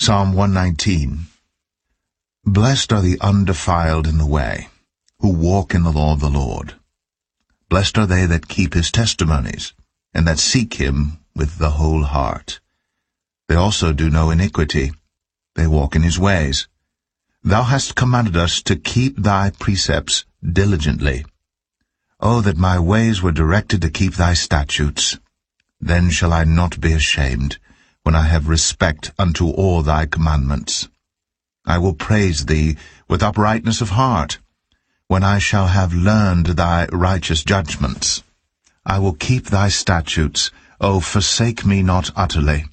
Psalm 119. Blessed are the undefiled in the way, who walk in the law of the Lord. Blessed are they that keep his testimonies, and that seek him with the whole heart. They also do no iniquity. They walk in his ways. Thou hast commanded us to keep thy precepts diligently. O that my ways were directed to keep thy statutes! Then shall I not be ashamed, when I have respect unto all thy commandments. I will praise thee with uprightness of heart, when I shall have learned thy righteous judgments. I will keep thy statutes. O forsake me not utterly.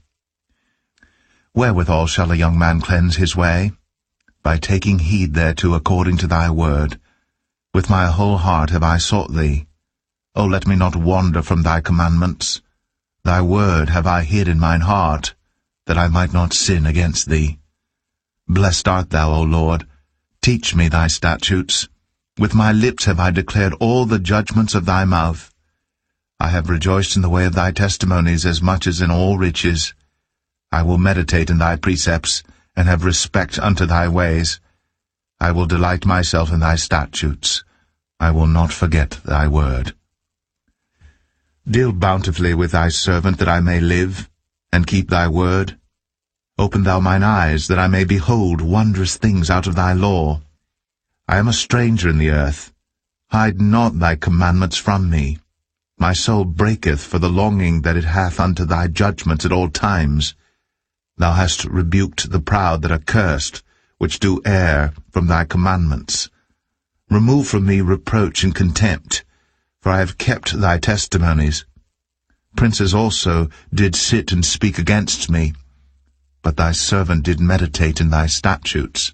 Wherewithal shall a young man cleanse his way? By taking heed thereto according to thy word. With my whole heart have I sought thee. O let me not wander from thy commandments. Thy word have I hid in mine heart, that I might not sin against thee. Blessed art thou, O Lord. Teach me thy statutes. With my lips have I declared all the judgments of thy mouth. I have rejoiced in the way of thy testimonies as much as in all riches. I will meditate in thy precepts, and have respect unto thy ways. I will delight myself in thy statutes. I will not forget thy word. Deal bountifully with thy servant, that I may live, and keep thy word. Open thou mine eyes, that I may behold wondrous things out of thy law. I am a stranger in the earth. Hide not thy commandments from me. My soul breaketh for the longing that it hath unto thy judgments at all times. Thou hast rebuked the proud that are cursed, which do err from thy commandments. Remove from me reproach and contempt, for I have kept thy testimonies. Princes also did sit and speak against me, but thy servant did meditate in thy statutes.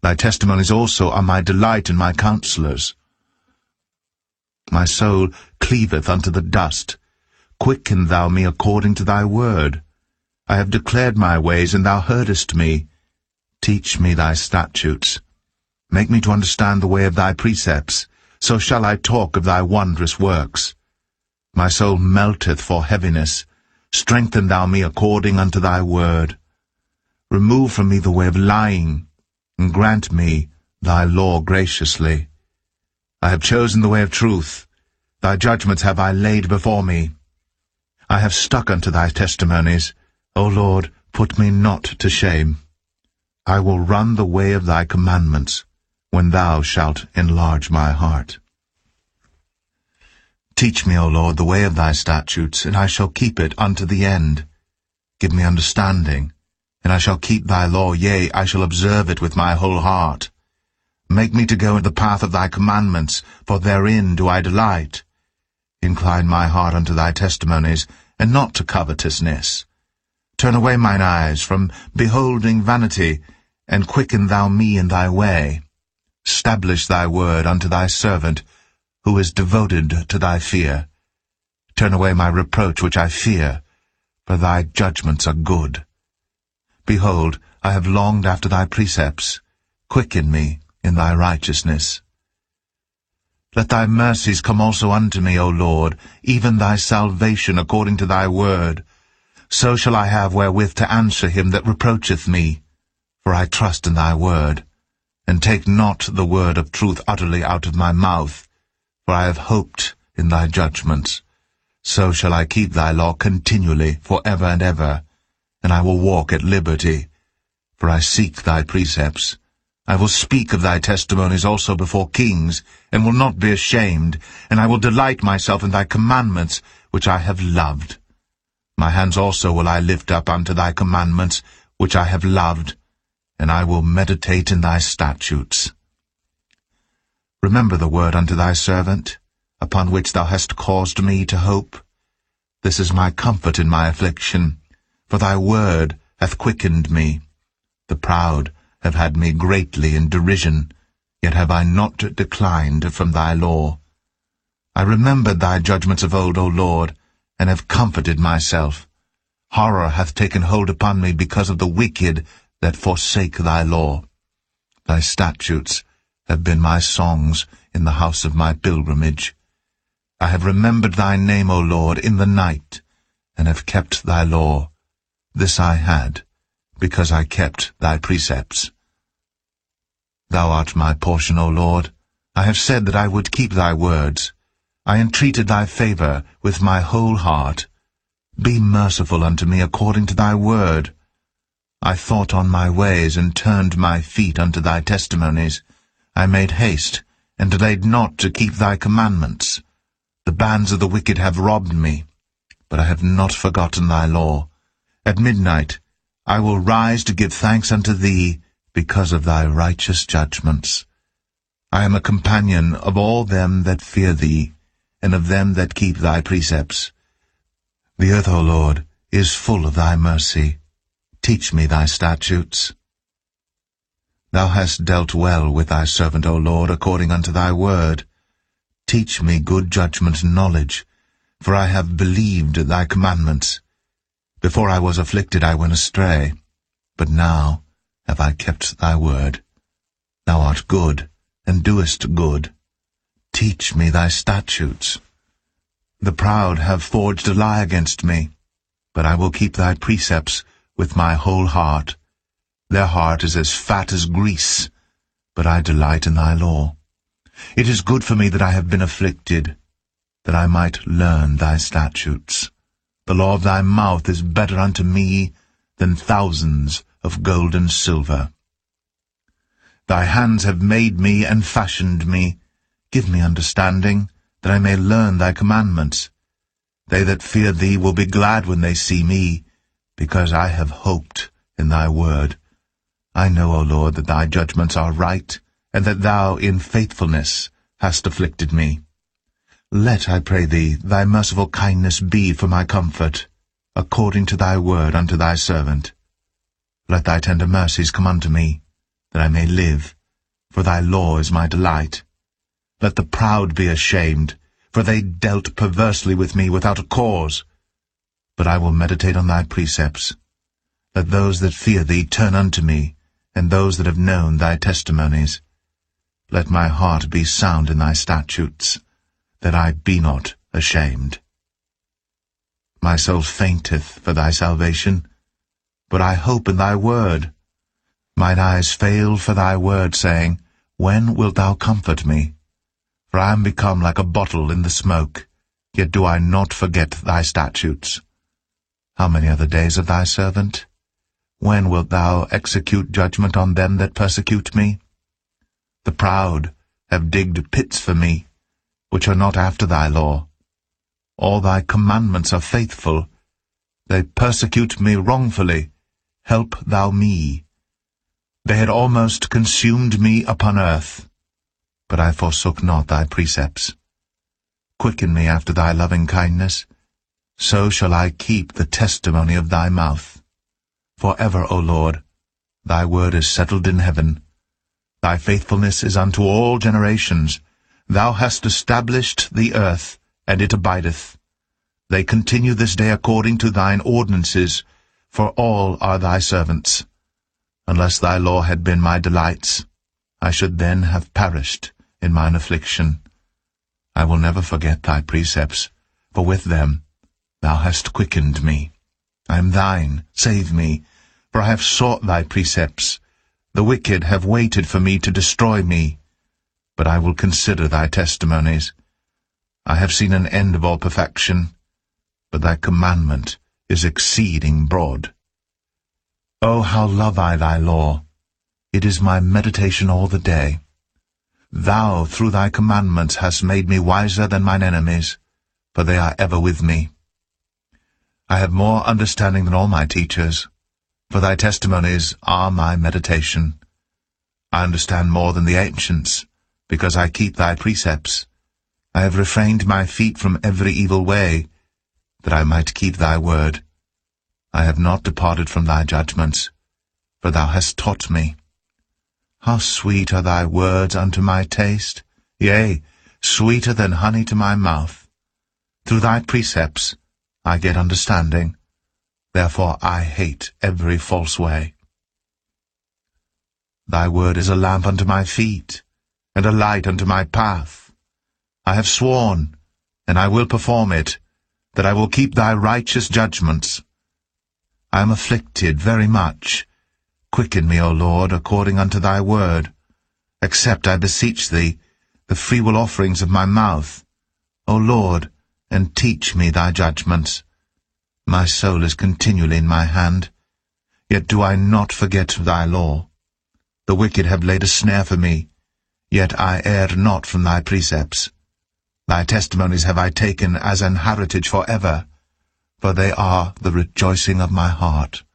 Thy testimonies also are my delight and my counselors. My soul cleaveth unto the dust. Quicken thou me according to thy word. I have declared my ways, and thou heardest me. Teach me thy statutes. Make me to understand the way of thy precepts. So shall I talk of thy wondrous works. My soul melteth for heaviness. Strengthen thou me according unto thy word. Remove from me the way of lying, and grant me thy law graciously. I have chosen the way of truth. Thy judgments have I laid before me. I have stuck unto thy testimonies. O Lord, put me not to shame. I will run the way of thy commandments, when thou shalt enlarge my heart. Teach me, O Lord, the way of thy statutes, and I shall keep it unto the end. Give me understanding, and I shall keep thy law, yea, I shall observe it with my whole heart. Make me to go in the path of thy commandments, for therein do I delight. Incline my heart unto thy testimonies, and not to covetousness. Turn away mine eyes from beholding vanity, and quicken thou me in thy way. Stablish thy word unto thy servant, who is devoted to thy fear. Turn away my reproach which I fear, for thy judgments are good. Behold, I have longed after thy precepts. Quicken me in thy righteousness. Let thy mercies come also unto me, O Lord, even thy salvation according to thy word. So shall I have wherewith to answer him that reproacheth me. For I trust in thy word, and take not the word of truth utterly out of my mouth. For I have hoped in thy judgments. So shall I keep thy law continually for ever and ever, and I will walk at liberty. For I seek thy precepts. I will speak of thy testimonies also before kings, and will not be ashamed, and I will delight myself in thy commandments, which I have loved. My hands also will I lift up unto thy commandments, which I have loved, and I will meditate in thy statutes. Remember the word unto thy servant, upon which thou hast caused me to hope. This is my comfort in my affliction, for thy word hath quickened me. The proud have had me greatly in derision, yet have I not declined from thy law. I remembered thy judgments of old, O Lord, and have comforted myself. Horror hath taken hold upon me because of the wicked that forsake thy law. Thy statutes have been my songs in the house of my pilgrimage. I have remembered thy name, O Lord, in the night, and have kept thy law. This I had, because I kept thy precepts. Thou art my portion, O Lord. I have said that I would keep thy words. I entreated thy favour with my whole heart. Be merciful unto me according to thy word. I thought on my ways, and turned my feet unto thy testimonies. I made haste, and delayed not to keep thy commandments. The bands of the wicked have robbed me, but I have not forgotten thy law. At midnight I will rise to give thanks unto thee, because of thy righteous judgments. I am a companion of all them that fear thee, and of them that keep thy precepts. The earth, O Lord, is full of thy mercy. Teach me thy statutes. Thou hast dealt well with thy servant, O Lord, according unto thy word. Teach me good judgment and knowledge, for I have believed thy commandments. Before I was afflicted I went astray, but now have I kept thy word. Thou art good, and doest good. Teach me thy statutes. The proud have forged a lie against me, but I will keep thy precepts with my whole heart. Their heart is as fat as grease, but I delight in thy law. It is good for me that I have been afflicted, that I might learn thy statutes. The law of thy mouth is better unto me than thousands of gold and silver. Thy hands have made me and fashioned me. Give me understanding, that I may learn thy commandments. They that fear thee will be glad when they see me, because I have hoped in thy word. I know, O Lord, that thy judgments are right, and that thou in faithfulness hast afflicted me. Let, I pray thee, thy merciful kindness be for my comfort, according to thy word unto thy servant. Let thy tender mercies come unto me, that I may live, for thy law is my delight. Let the proud be ashamed, for they dealt perversely with me without a cause. But I will meditate on thy precepts. Let those that fear thee turn unto me, and those that have known thy testimonies. Let my heart be sound in thy statutes, that I be not ashamed. My soul fainteth for thy salvation, but I hope in thy word. Mine eyes fail for thy word, saying, When wilt thou comfort me? For I am become like a bottle in the smoke, yet do I not forget thy statutes. How many are the days of thy servant? When wilt thou execute judgment on them that persecute me? The proud have digged pits for me, which are not after thy law. All thy commandments are faithful. They persecute me wrongfully. Help thou me. They had almost consumed me upon earth, but I forsook not thy precepts. Quicken me after thy loving kindness, so shall I keep the testimony of thy mouth. For ever, O Lord, thy word is settled in heaven. Thy faithfulness is unto all generations. Thou hast established the earth, and it abideth. They continue this day according to thine ordinances, for all are thy servants. Unless thy law had been my delights, I should then have perished in mine affliction. I will never forget thy precepts, for with them thou hast quickened me. I am thine, save me, for I have sought thy precepts. The wicked have waited for me to destroy me, but I will consider thy testimonies. I have seen an end of all perfection, but thy commandment is exceeding broad. O how love I thy law! It is my meditation all the day. Thou through thy commandments hast made me wiser than mine enemies, for they are ever with me. I have more understanding than all my teachers, for thy testimonies are my meditation. I understand more than the ancients, because I keep thy precepts. I have refrained my feet from every evil way, that I might keep thy word. I have not departed from thy judgments, for thou hast taught me. How sweet are thy words unto my taste, yea, sweeter than honey to my mouth. Through thy precepts I get understanding, therefore I hate every false way. Thy word is a lamp unto my feet, and a light unto my path. I have sworn, and I will perform it, that I will keep thy righteous judgments. I am afflicted very much, Quicken me, O Lord, according unto thy word. Accept, I beseech thee, the freewill offerings of my mouth, O Lord, and teach me thy judgments. My soul is continually in my hand, yet do I not forget thy law. The wicked have laid a snare for me, yet I err not from thy precepts. Thy testimonies have I taken as an heritage for ever, for they are the rejoicing of my heart.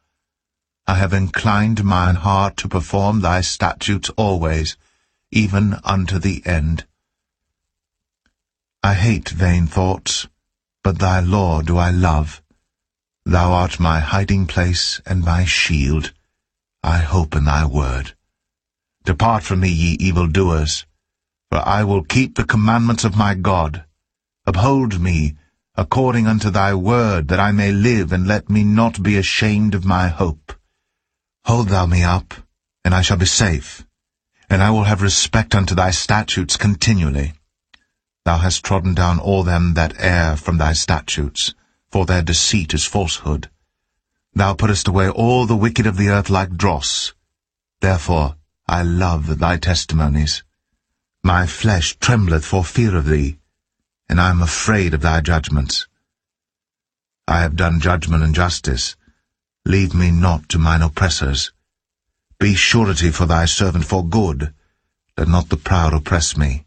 I have inclined mine heart to perform thy statutes always, even unto the end. I hate vain thoughts, but thy law do I love. Thou art my hiding place and my shield. I hope in thy word. Depart from me, ye evildoers, for I will keep the commandments of my God. Uphold me according unto thy word, that I may live, and let me not be ashamed of my hope. Hold thou me up, and I shall be safe, and I will have respect unto thy statutes continually. Thou hast trodden down all them that err from thy statutes, for their deceit is falsehood. Thou puttest away all the wicked of the earth like dross. Therefore I love thy testimonies. My flesh trembleth for fear of thee, and I am afraid of thy judgments. I have done judgment and justice. Leave me not to mine oppressors. Be surety for thy servant for good. Let not the proud oppress me.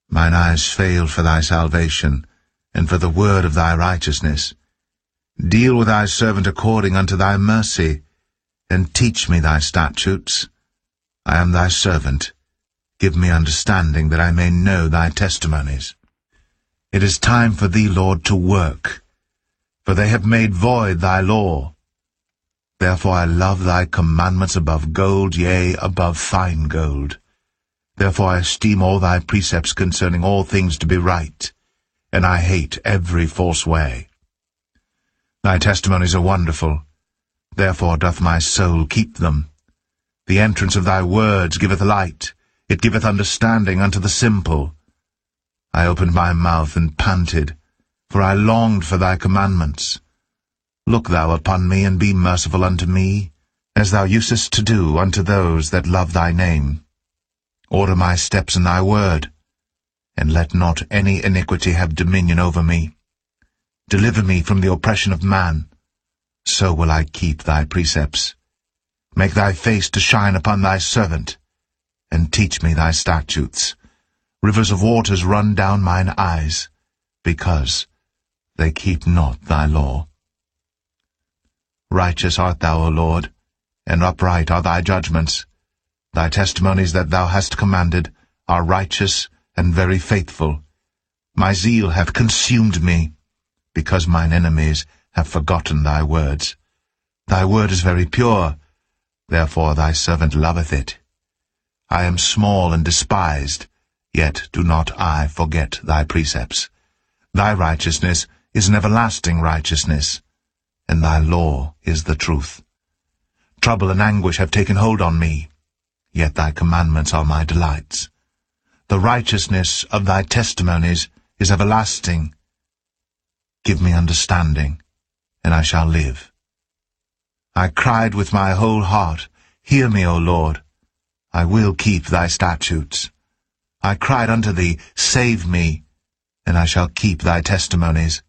Mine eyes fail for thy salvation, and for the word of thy righteousness. Deal with thy servant according unto thy mercy, and teach me thy statutes. I am thy servant. Give me understanding, that I may know thy testimonies. It is time for thee, Lord, to work, for they have made void thy law. Therefore I love thy commandments above gold, yea, above fine gold. Therefore I esteem all thy precepts concerning all things to be right, and I hate every false way. Thy testimonies are wonderful, therefore doth my soul keep them. The entrance of thy words giveth light, it giveth understanding unto the simple. I opened my mouth and panted, for I longed for thy commandments. Look thou upon me, and be merciful unto me, as thou usest to do unto those that love thy name. Order my steps in thy word, and let not any iniquity have dominion over me. Deliver me from the oppression of man, so will I keep thy precepts. Make thy face to shine upon thy servant, and teach me thy statutes. Rivers of waters run down mine eyes, because they keep not thy law. Righteous art thou, O Lord, and upright are thy judgments. Thy testimonies that thou hast commanded are righteous and very faithful. My zeal hath consumed me, because mine enemies have forgotten thy words. Thy word is very pure, therefore thy servant loveth it. I am small and despised, yet do not I forget thy precepts. Thy righteousness is an everlasting righteousness, and thy law is the truth. Trouble and anguish have taken hold on me, yet thy commandments are my delights. The righteousness of thy testimonies is everlasting. Give me understanding, and I shall live. I cried with my whole heart, Hear me, O Lord. I will keep thy statutes. I cried unto thee, Save me, and I shall keep thy testimonies.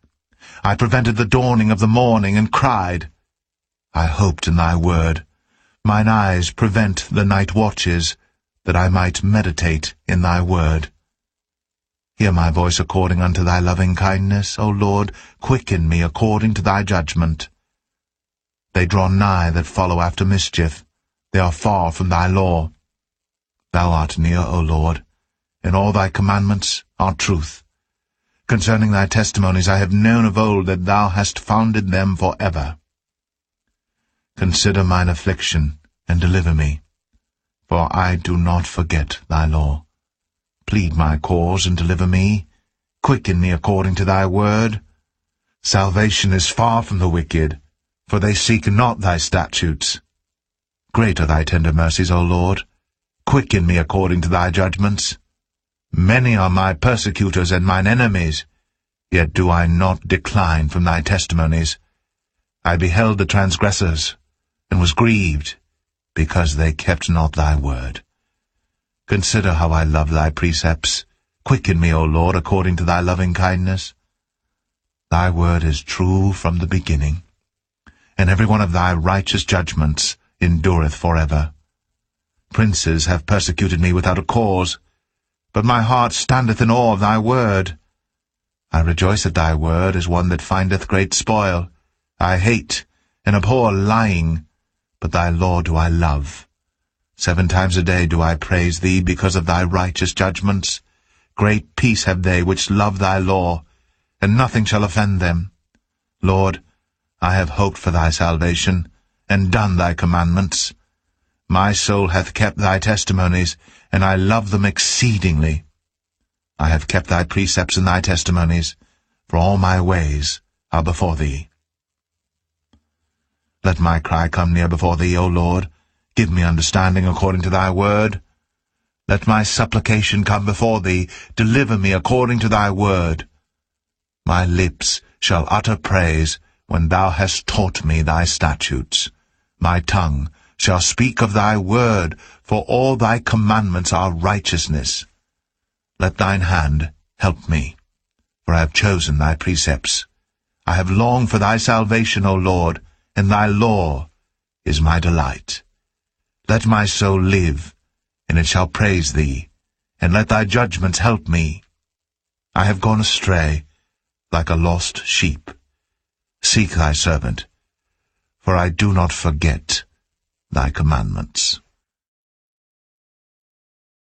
I prevented the dawning of the morning, and cried. I hoped in thy word. Mine eyes prevent the night watches, that I might meditate in thy word. Hear my voice according unto thy loving kindness, O Lord, quicken me according to thy judgment. They draw nigh that follow after mischief, they are far from thy law. Thou art near, O Lord, and all thy commandments are truth. Concerning thy testimonies I have known of old that thou hast founded them for ever. Consider mine affliction, and deliver me, for I do not forget thy law. Plead my cause, and deliver me. Quicken me according to thy word. Salvation is far from the wicked, for they seek not thy statutes. Great are thy tender mercies, O Lord. Quicken me according to thy judgments. Many are my persecutors and mine enemies, yet do I not decline from thy testimonies. I beheld the transgressors, and was grieved, because they kept not thy word. Consider how I love thy precepts. Quicken me, O Lord, according to thy loving kindness. Thy word is true from the beginning, and every one of thy righteous judgments endureth forever. Princes have persecuted me without a cause, but my heart standeth in awe of thy word. I rejoice at thy word as one that findeth great spoil. I hate and abhor lying, but thy law do I love. 7 times a day do I praise thee because of thy righteous judgments. Great peace have they which love thy law, and nothing shall offend them. Lord, I have hoped for thy salvation, and done thy commandments. My soul hath kept thy testimonies, and I love them exceedingly. I have kept thy precepts and thy testimonies, for all my ways are before thee. Let my cry come near before thee, O Lord. Give me understanding according to thy word. Let my supplication come before thee. Deliver me according to thy word. My lips shall utter praise when thou hast taught me thy statutes. My tongue shall speak of thy word, for all thy commandments are righteousness. Let thine hand help me, for I have chosen thy precepts. I have longed for thy salvation, O Lord, and thy law is my delight. Let my soul live, and it shall praise thee, and let thy judgments help me. I have gone astray, like a lost sheep. Seek thy servant, for I do not forget thy commandments.